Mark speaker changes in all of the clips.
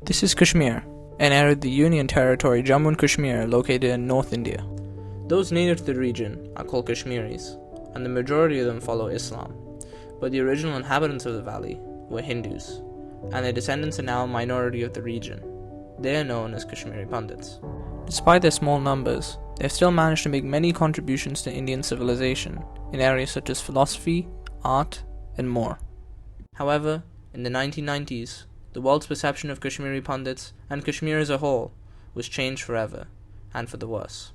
Speaker 1: This is Kashmir, an area of the Union Territory Jammu and Kashmir located in North India. Those native to the region are called Kashmiris, and the majority of them follow Islam, but the original inhabitants of the valley were Hindus, and their descendants are now a minority of the region. They are known as Kashmiri Pandits. Despite their small numbers, they have still managed to make many contributions to Indian civilization in areas such as philosophy, art, and more. However, in the 1990s, the world's perception of Kashmiri Pandits and Kashmir as a whole was changed forever, and for the worse.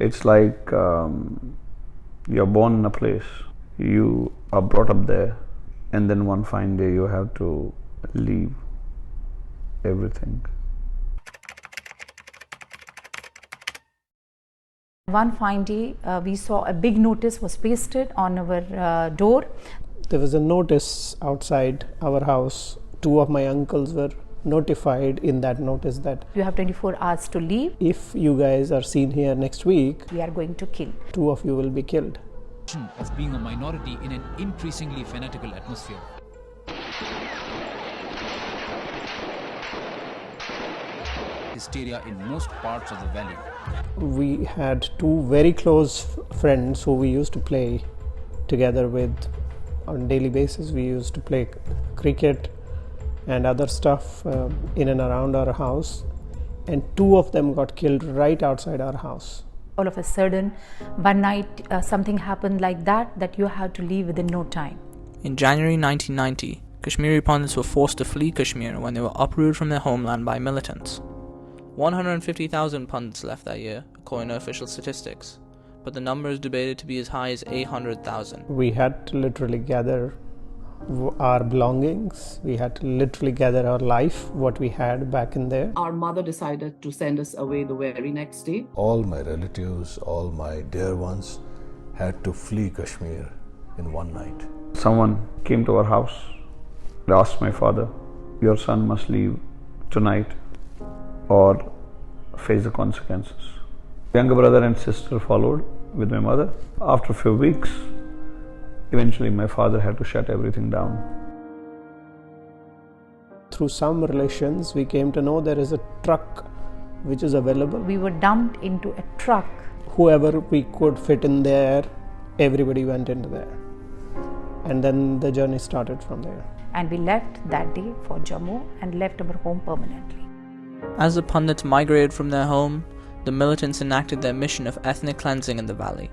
Speaker 2: It's like you're born in a place, you are brought up there, and then one fine day you have to leave everything.
Speaker 3: One fine day, we saw a big notice was pasted on our door.
Speaker 4: There was a notice outside our house. Two of my uncles were notified in that notice that
Speaker 3: you have 24 hours to leave.
Speaker 4: If you guys are seen here next week,
Speaker 3: we are going to kill.
Speaker 4: Two of you will be killed.
Speaker 5: Of being a minority in an increasingly fanatical atmosphere. Hysteria in most parts of the valley.
Speaker 4: We had two very close friends who we used to play together with on a daily basis. We used to play cricket and other stuff in and around our house, and two of them got killed right outside our house.
Speaker 3: All of a sudden, one night something happened like that you had to leave within no time.
Speaker 1: In January 1990, Kashmiri Pandits were forced to flee Kashmir when they were uprooted from their homeland by militants. 150,000 Pandits left that year, according to official statistics, but the number is debated to be as high as 800,000.
Speaker 4: We had to literally gather our belongings, we had to literally gather our life, what we had back in there.
Speaker 6: Our mother decided to send us away the very next day.
Speaker 7: All my relatives, all my dear ones had to flee Kashmir in one night.
Speaker 2: Someone came to our house and asked my father, "Your son must leave tonight or face the consequences." Younger brother and sister followed with my mother. After a few weeks, eventually my father had to shut everything down.
Speaker 4: Through some relations, we came to know there is a truck which is available.
Speaker 3: We were dumped into a truck.
Speaker 4: Whoever we could fit in there, everybody went into there. And then the journey started from there.
Speaker 3: And we left that day for Jammu and left our home permanently.
Speaker 1: As the Pandits migrated from their home, the militants enacted their mission of ethnic cleansing in the valley.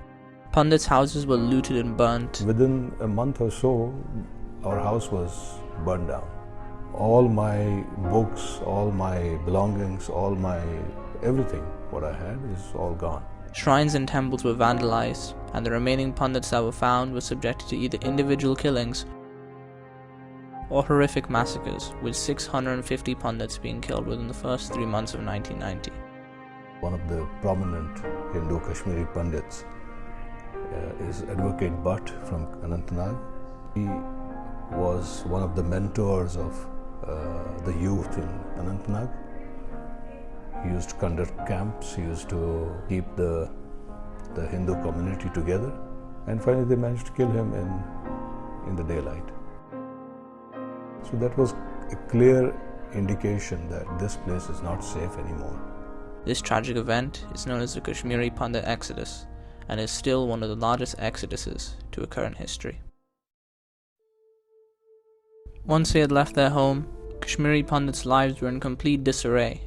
Speaker 1: Pandits' houses were looted and burnt.
Speaker 7: Within a month or so, our house was burned down. All my books, all my belongings, all my everything, what I had is all gone.
Speaker 1: Shrines and temples were vandalized, and the remaining Pandits that were found were subjected to either individual killings or horrific massacres, with 650 Pandits being killed within the first 3 months of 1990.
Speaker 7: One of the prominent Hindu Kashmiri Pandits is Advocate Bhatt from Anantnag. He was one of the mentors of the youth in Anantnag. He used to conduct camps, he used to keep the Hindu community together, and finally they managed to kill him in the daylight. So that was a clear indication that this place is not safe anymore.
Speaker 1: This tragic event is known as the Kashmiri Pandit Exodus, and is still one of the largest exoduses to occur in history. Once they had left their home, Kashmiri Pandits' lives were in complete disarray,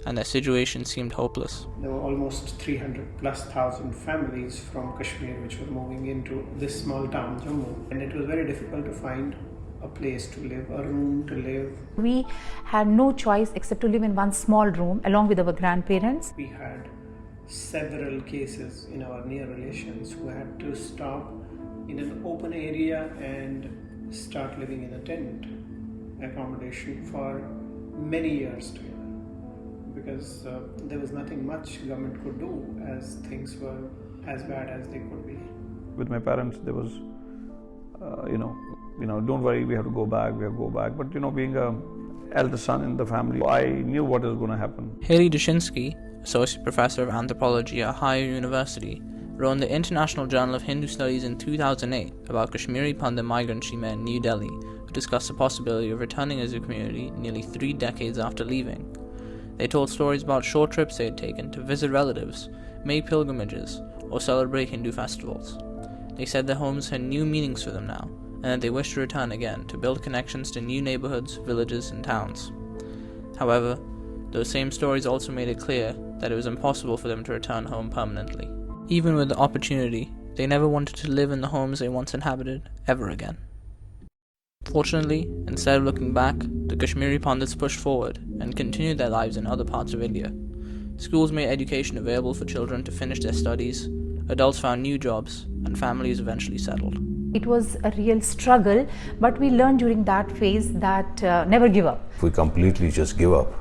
Speaker 1: and their situation seemed hopeless.
Speaker 4: There were almost 300,000+ families from Kashmir which were moving into this small town, Jammu, and it was very difficult to find a place to live, a room to live.
Speaker 3: We had no choice except to live in one small room along with our grandparents.
Speaker 4: We had several cases in our near relations who had to stop in an open area and start living in a tent accommodation for many years together, because there was nothing much government could do as things were as bad as they could be.
Speaker 2: With my parents, there was, don't worry, we have to go back. But, being an elder son in the family, I knew what was going to happen.
Speaker 1: Haley Dushinsky, Associate Professor of Anthropology at Ohio University, wrote in the International Journal of Hindu Studies in 2008 about Kashmiri Pandit migrants she met in New Delhi who discussed the possibility of returning as a community nearly 3 decades after leaving. They told stories about short trips they had taken to visit relatives, make pilgrimages, or celebrate Hindu festivals. They said their homes had new meanings for them now, and that they wished to return again to build connections to new neighborhoods, villages, and towns. However, those same stories also made it clear that it was impossible for them to return home permanently. Even with the opportunity, they never wanted to live in the homes they once inhabited ever again. Fortunately, instead of looking back, the Kashmiri Pandits pushed forward and continued their lives in other parts of India. Schools made education available for children to finish their studies, adults found new jobs, and families eventually settled.
Speaker 3: It was a real struggle, but we learned during that phase that never give up.
Speaker 7: If we completely just give up,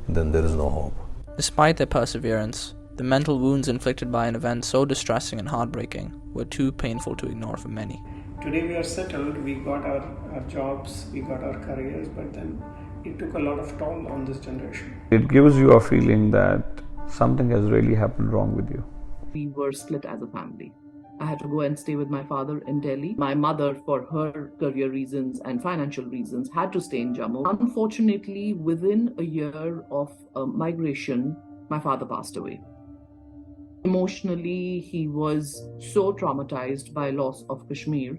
Speaker 7: then there is no hope.
Speaker 1: Despite their perseverance, the mental wounds inflicted by an event so distressing and heartbreaking were too painful to ignore for many.
Speaker 4: Today we are settled, we got our jobs, we got our careers, but then it took a lot of toll on this generation.
Speaker 2: It gives you a feeling that something has really happened wrong with you.
Speaker 6: We were split as a family. I had to go and stay with my father in Delhi. My mother, for her career reasons and financial reasons, had to stay in Jammu. Unfortunately, within a year of migration, my father passed away. Emotionally, he was so traumatized by loss of Kashmir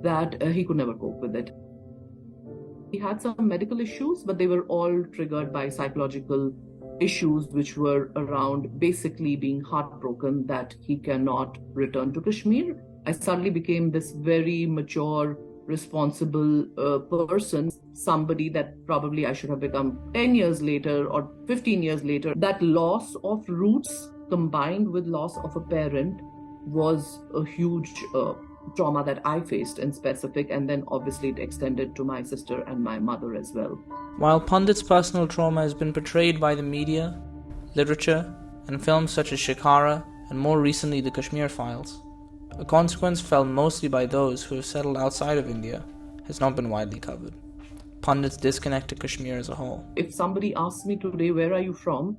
Speaker 6: that he could never cope with it. He had some medical issues, but they were all triggered by psychological issues which were around basically being heartbroken that he cannot return to Kashmir. I suddenly became this very mature, responsible person, somebody that probably I should have become 10 years later or 15 years later. That loss of roots combined with loss of a parent was a huge trauma that I faced in specific, and then obviously it extended to my sister and my mother as well.
Speaker 1: While Pandit's personal trauma has been portrayed by the media, literature, and films such as Shikara and more recently the Kashmir Files, a consequence felt mostly by those who have settled outside of India has not been widely covered. Pandits disconnect to Kashmir as a whole.
Speaker 6: If somebody asks me today, where are you from?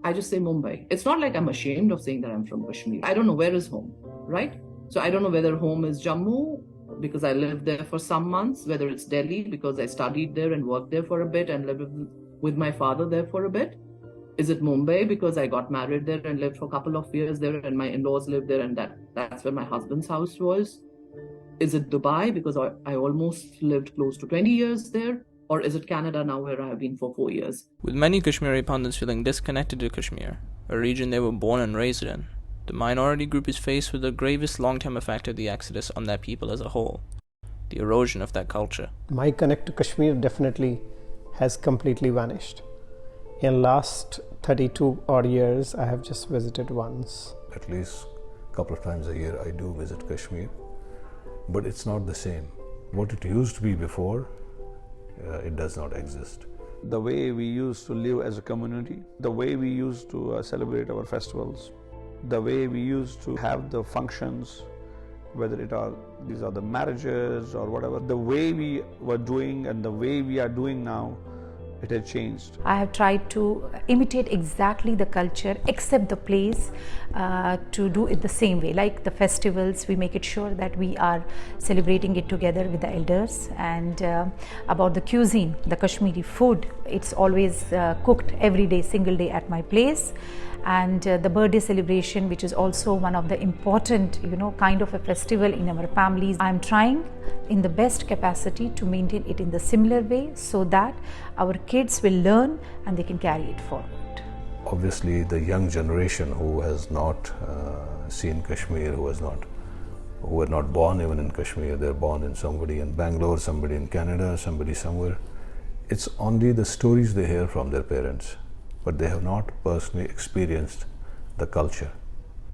Speaker 6: I just say Mumbai. It's not like I'm ashamed of saying that I'm from Kashmir. I don't know where is home, right? So I don't know whether home is Jammu because I lived there for some months, whether it's Delhi because I studied there and worked there for a bit and lived with my father there for a bit. Is it Mumbai because I got married there and lived for a couple of years there and my in-laws lived there and that's where my husband's house was? Is it Dubai because I almost lived close to 20 years there? Or is it Canada now where I have been for 4 years?
Speaker 1: With many Kashmiri Pandits feeling disconnected to Kashmir, a region they were born and raised in, the minority group is faced with the gravest long-term effect of the exodus on their people as a whole, the erosion of that culture.
Speaker 8: My connect to Kashmir definitely has completely vanished. In last 32 odd years, I have just visited once.
Speaker 7: At least a couple of times a year I do visit Kashmir, but it's not the same. What it used to be before, it does not exist.
Speaker 2: The way we used to live as a community, the way we used to celebrate our festivals, the way we used to have the functions, whether these are the marriages or whatever, the way we were doing and the way we are doing now, it had changed.
Speaker 3: I have tried to imitate exactly the culture except the place, to do it the same way. Like the festivals, we make it sure that we are celebrating it together with the elders. And about the cuisine, the Kashmiri food, it's always cooked every day, single day at my place. And the birthday celebration, which is also one of the important, kind of a festival in our families. I'm trying in the best capacity to maintain it in the similar way so that our kids will learn and they can carry it forward.
Speaker 7: Obviously, the young generation who has not seen Kashmir, who were not born even in Kashmir, they're born in somebody in Bangalore, somebody in Canada, somebody somewhere. It's only the stories they hear from their parents, but they have not personally experienced the culture.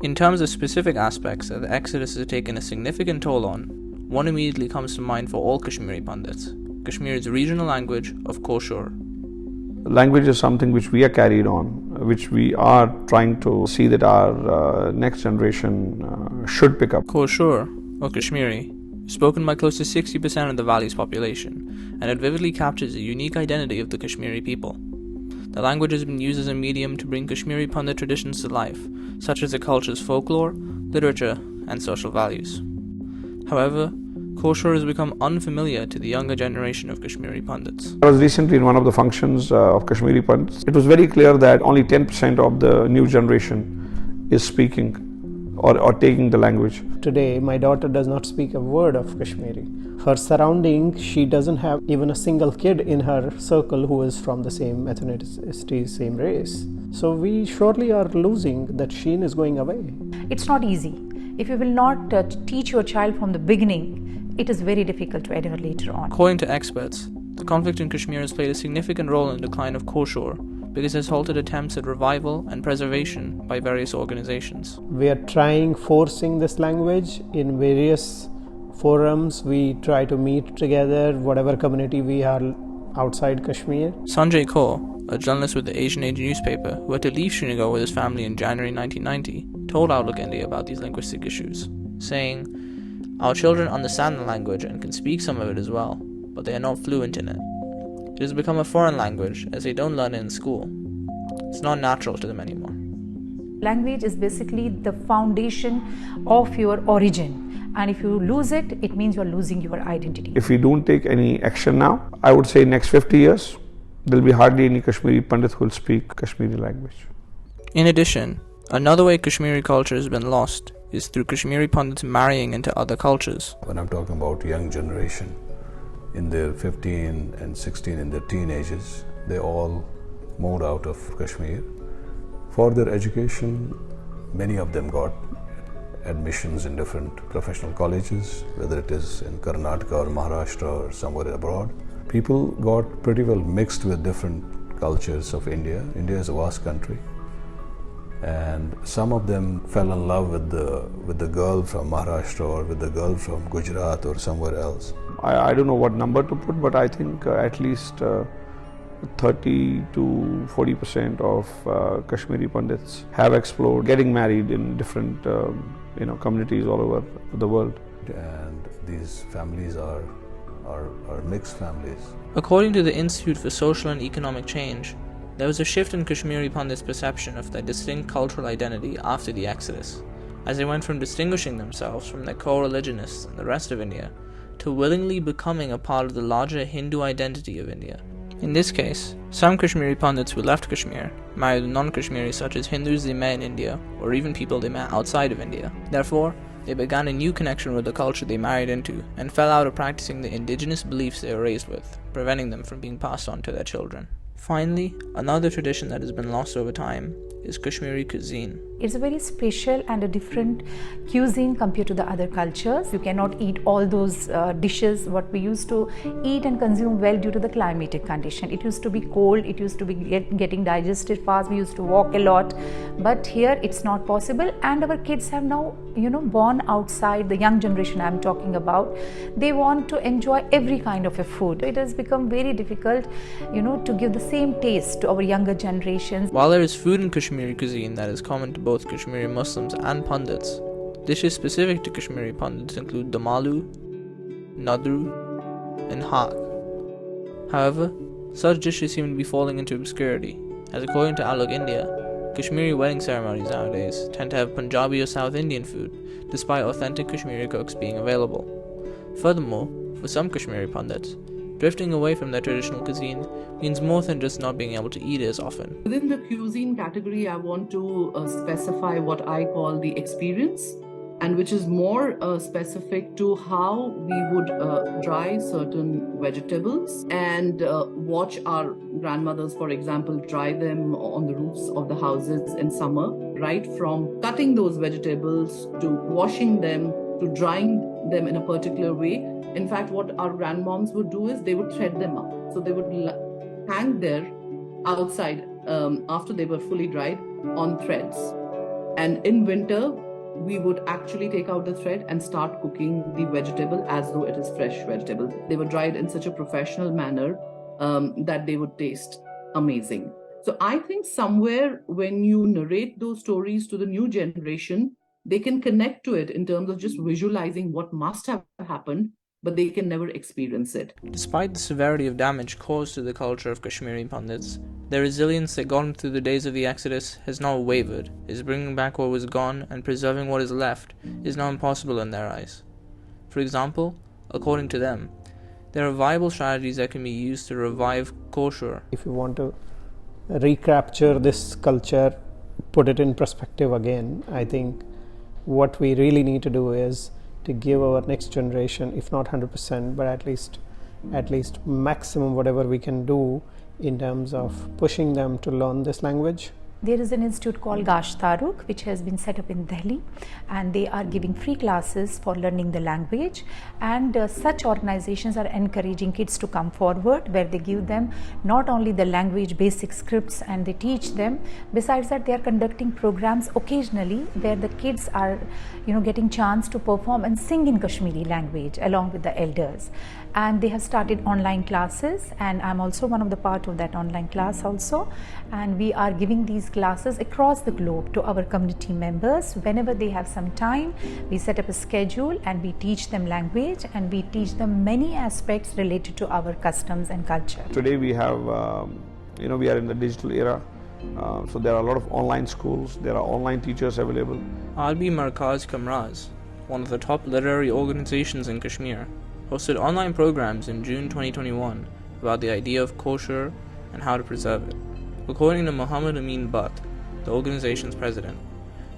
Speaker 1: In terms of specific aspects that the exodus has taken a significant toll on, one immediately comes to mind for all Kashmiri Pandits: Kashmir's regional language of Koshur.
Speaker 2: Language is something which we are carried on, which we are trying to see that our next generation should pick up.
Speaker 1: Koshur, or Kashmiri, is spoken by close to 60% of the valley's population, and it vividly captures the unique identity of the Kashmiri people. The language has been used as a medium to bring Kashmiri Pandit traditions to life, such as the culture's folklore, literature, and social values. However, kosher has become unfamiliar to the younger generation of Kashmiri Pandits.
Speaker 2: I was recently in one of the functions of Kashmiri Pandits. It was very clear that only 10% of the new generation is speaking or taking the language.
Speaker 8: Today, my daughter does not speak a word of Kashmiri. Her surrounding, she doesn't have even a single kid in her circle who is from the same ethnicity, same race. So we surely are losing. That sheen is going away.
Speaker 3: It's not easy. If you will not teach your child from the beginning, it is very difficult to adhere later on.
Speaker 1: According to experts, the conflict in Kashmir has played a significant role in the decline of kosher because it has halted attempts at revival and preservation by various organizations.
Speaker 8: We are forcing this language in various forums. We try to meet together, whatever community we are outside Kashmir.
Speaker 1: Sanjay Kaur, a journalist with the Asian Age newspaper who had to leave Srinagar with his family in January 1990, told Outlook India about these linguistic issues, saying, "Our children understand the language and can speak some of it as well, but they are not fluent in it. It has become a foreign language as they don't learn it in school. It's not natural to them anymore."
Speaker 3: Language is basically the foundation of your origin. And if you lose it, it means you're losing your identity.
Speaker 2: If we don't take any action now, I would say next 50 years, there will be hardly any Kashmiri Pandit who will speak Kashmiri language.
Speaker 1: In addition, another way Kashmiri culture has been lost is through Kashmiri Pandits marrying into other cultures.
Speaker 7: When I'm talking about young generation, in their 15 and 16, in their teenagers, they all moved out of Kashmir. For their education, many of them got admissions in different professional colleges, whether it is in Karnataka or Maharashtra or somewhere abroad. People got pretty well mixed with different cultures of India. India is a vast country, and some of them fell in love with the girl from Maharashtra or with the girl from Gujarat or somewhere else.
Speaker 2: I don't know what number to put, but I think at least 30 to 40% of Kashmiri Pandits have explored getting married in different communities all over the world.
Speaker 7: And these families are mixed families.
Speaker 1: According to the Institute for Social and Economic Change, there was a shift in Kashmiri Pandits' perception of their distinct cultural identity after the Exodus, as they went from distinguishing themselves from their co-religionists and the rest of India to willingly becoming a part of the larger Hindu identity of India. In this case, some Kashmiri Pandits who left Kashmir married non-Kashmiris such as Hindus they met in India or even people they met outside of India. Therefore, they began a new connection with the culture they married into and fell out of practicing the indigenous beliefs they were raised with, preventing them from being passed on to their children. Finally, another tradition that has been lost over time is Kashmiri cuisine.
Speaker 3: It's a very special and a different cuisine compared to the other cultures. You cannot eat all those dishes what we used to eat and consume well due to the climatic condition. It used to be cold, it used to be getting digested fast, we used to walk a lot, but here it's not possible. And our kids have now born outside, the young generation I'm talking about, they want to enjoy every kind of a food. It has become very difficult to give the same taste to our younger generations.
Speaker 1: While there is food in Kashmiri cuisine that is common to both Kashmiri Muslims and Pandits, dishes specific to Kashmiri Pandits include damalu, nadru, and haq. However, such dishes seem to be falling into obscurity, as according to Outlook India, Kashmiri wedding ceremonies nowadays tend to have Punjabi or South Indian food, despite authentic Kashmiri cooks being available. Furthermore, for some Kashmiri Pandits, drifting away from their traditional cuisine means more than just not being able to eat it as often.
Speaker 6: Within the cuisine category, I want to specify what I call the experience, and which is more specific to how we would dry certain vegetables and watch our grandmothers, for example, dry them on the roofs of the houses in summer, right from cutting those vegetables to washing them to drying them in a particular way. In fact, what our grandmoms would do is they would thread them up. So they would hang there outside after they were fully dried on threads. And in winter, we would actually take out the thread and start cooking the vegetable as though it is fresh vegetable. They were dried in such a professional manner that they would taste amazing. So I think somewhere when you narrate those stories to the new generation, they can connect to it in terms of just visualizing what must have happened, but they can never experience it.
Speaker 1: Despite the severity of damage caused to the culture of Kashmiri Pandits, their resilience that got them through the days of the Exodus has not wavered, is bringing back what was gone and preserving what is left is now impossible in their eyes. For example, According to them, there are viable strategies that can be used to revive kosher.
Speaker 8: If you want to recapture this culture, put it in perspective again, I think what we really need to do is to give our next generation, if not 100%, but at least maximum whatever we can do in terms of pushing them to learn this language.
Speaker 3: There is an institute called Gash Taruk, which has been set up in Delhi, and they are giving free classes for learning the language. And such organizations are encouraging kids to come forward, where they give them not only the language basic scripts and they teach them. Besides that, they are conducting programs occasionally where the kids are, getting chance to perform and sing in Kashmiri language along with the elders. And they have started online classes, and I'm also one of the part of that online class also. And we are giving these classes across the globe to our community members. Whenever they have some time, we set up a schedule and we teach them language, and we teach them many aspects related to our customs and culture.
Speaker 2: Today we have, we are in the digital era. So there are a lot of online schools, there are online teachers available.
Speaker 1: Arbi Markaz Kamraz, one of the top literary organizations in Kashmir, hosted online programs in June 2021 about the idea of kosher and how to preserve it. According to Muhammad Amin Butt, the organization's president,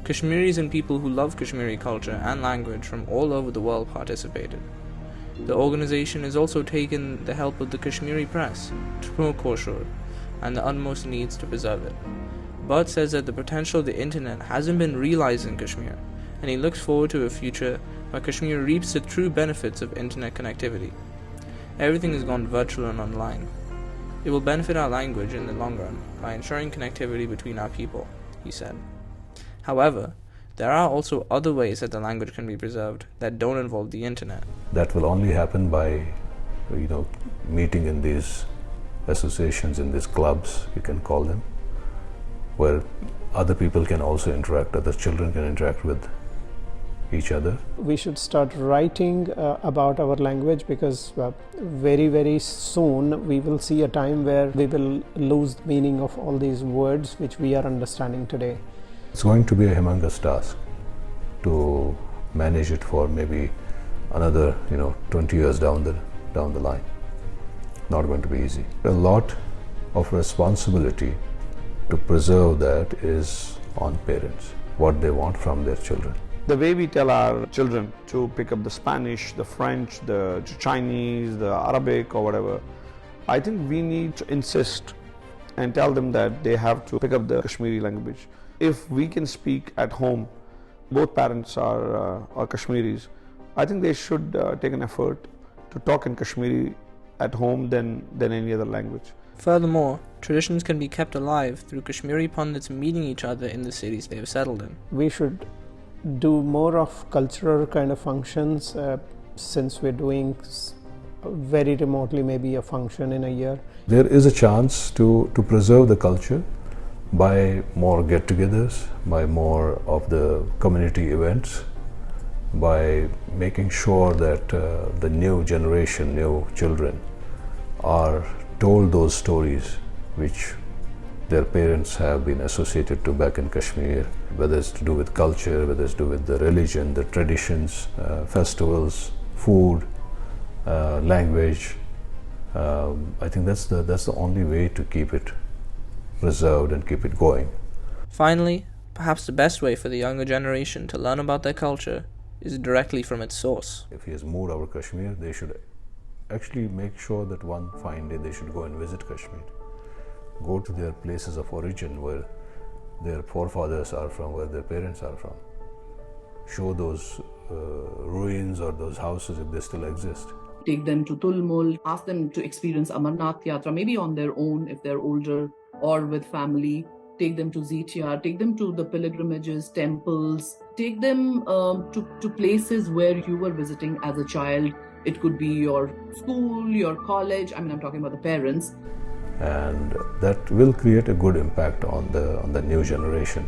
Speaker 1: Kashmiris and people who love Kashmiri culture and language from all over the world participated. The organization has also taken the help of the Kashmiri press to promote kosher and the utmost needs to preserve it. Butt says that the potential of the internet hasn't been realized in Kashmir, and he looks forward to a future where Kashmir reaps the true benefits of internet connectivity. Everything has gone virtual and online. It will benefit our language in the long run by ensuring connectivity between our people, he said. However, there are also other ways that the language can be preserved that don't involve the internet.
Speaker 7: That will only happen by, meeting in these associations, in these clubs, you can call them, where other people can also interact, other children can interact with each other.
Speaker 8: We should start writing about our language, because very, very soon we will see a time where we will lose the meaning of all these words which we are understanding today.
Speaker 7: It's going to be a humongous task to manage it for maybe another 20 years down the line. Not going to be easy. A lot of responsibility to preserve that is on parents, what they want from their children.
Speaker 2: The way we tell our children to pick up the Spanish, the French, the Chinese, the Arabic or whatever, I think we need to insist and tell them that they have to pick up the Kashmiri language. If we can speak at home, both parents are Kashmiris, I think they should take an effort to talk in Kashmiri at home than any other language.
Speaker 1: Furthermore, traditions can be kept alive through Kashmiri Pandits meeting each other in the cities they have settled in.
Speaker 8: We should do more of cultural kind of functions, since we're doing very remotely maybe a function in a year.
Speaker 7: There is a chance to preserve the culture by more get-togethers, by more of the community events, by making sure that the new generation, new children are told those stories which their parents have been associated to back in Kashmir, whether it's to do with culture, whether it's to do with the religion, the traditions, festivals, food, language. I think that's the only way to keep it preserved and keep it going.
Speaker 1: Finally, perhaps the best way for the younger generation to learn about their culture is directly from its source.
Speaker 7: If he has moved over Kashmir, they should actually make sure that one fine day they should go and visit Kashmir. Go to their places of origin, where their forefathers are from, where their parents are from. Show those ruins or those houses if they still exist.
Speaker 6: Take them to Tulmul, ask them to experience Amarnath Yatra, maybe on their own if they're older, or with family. Take them to Zitya, take them to the pilgrimages, temples, take them to places where you were visiting as a child. It could be your school, your college, I'm talking about the parents.
Speaker 7: And that will create a good impact on the new generation,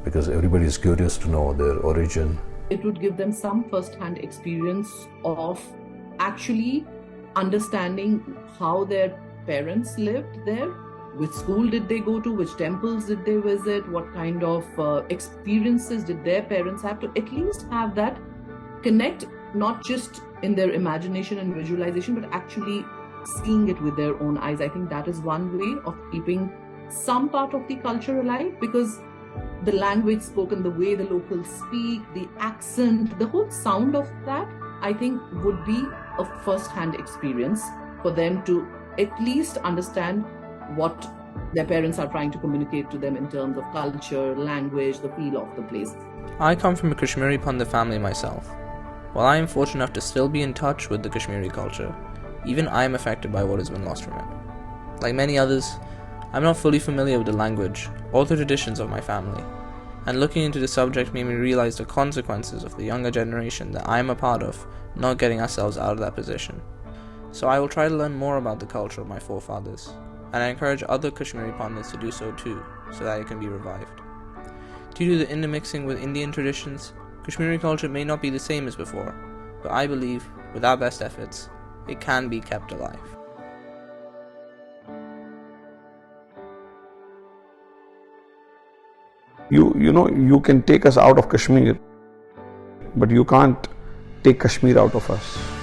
Speaker 7: because everybody is curious to know their origin.
Speaker 6: It would give them some first-hand experience of actually understanding how their parents lived there, which school did they go to, which temples did they visit, what kind of experiences did their parents have, to at least have that connect, not just in their imagination and visualization, but actually seeing it with their own eyes. I think that is one way of keeping some part of the culture alive, because the language spoken, the way the locals speak, the accent, the whole sound of that, I think would be a first-hand experience for them to at least understand what their parents are trying to communicate to them in terms of culture, language, the feel of the place.
Speaker 1: I come from a Kashmiri Pandit family myself. While I am fortunate enough to still be in touch with the Kashmiri culture, even I am affected by what has been lost from it. Like many others, I'm not fully familiar with the language or the traditions of my family, and looking into the subject made me realize the consequences of the younger generation that I am a part of not getting ourselves out of that position. So I will try to learn more about the culture of my forefathers, and I encourage other Kashmiri Pandits to do so too, so that it can be revived. Due to the intermixing with Indian traditions, Kashmiri culture may not be the same as before, but I believe, with our best efforts, it can be kept alive.
Speaker 2: You can take us out of Kashmir, but you can't take Kashmir out of us.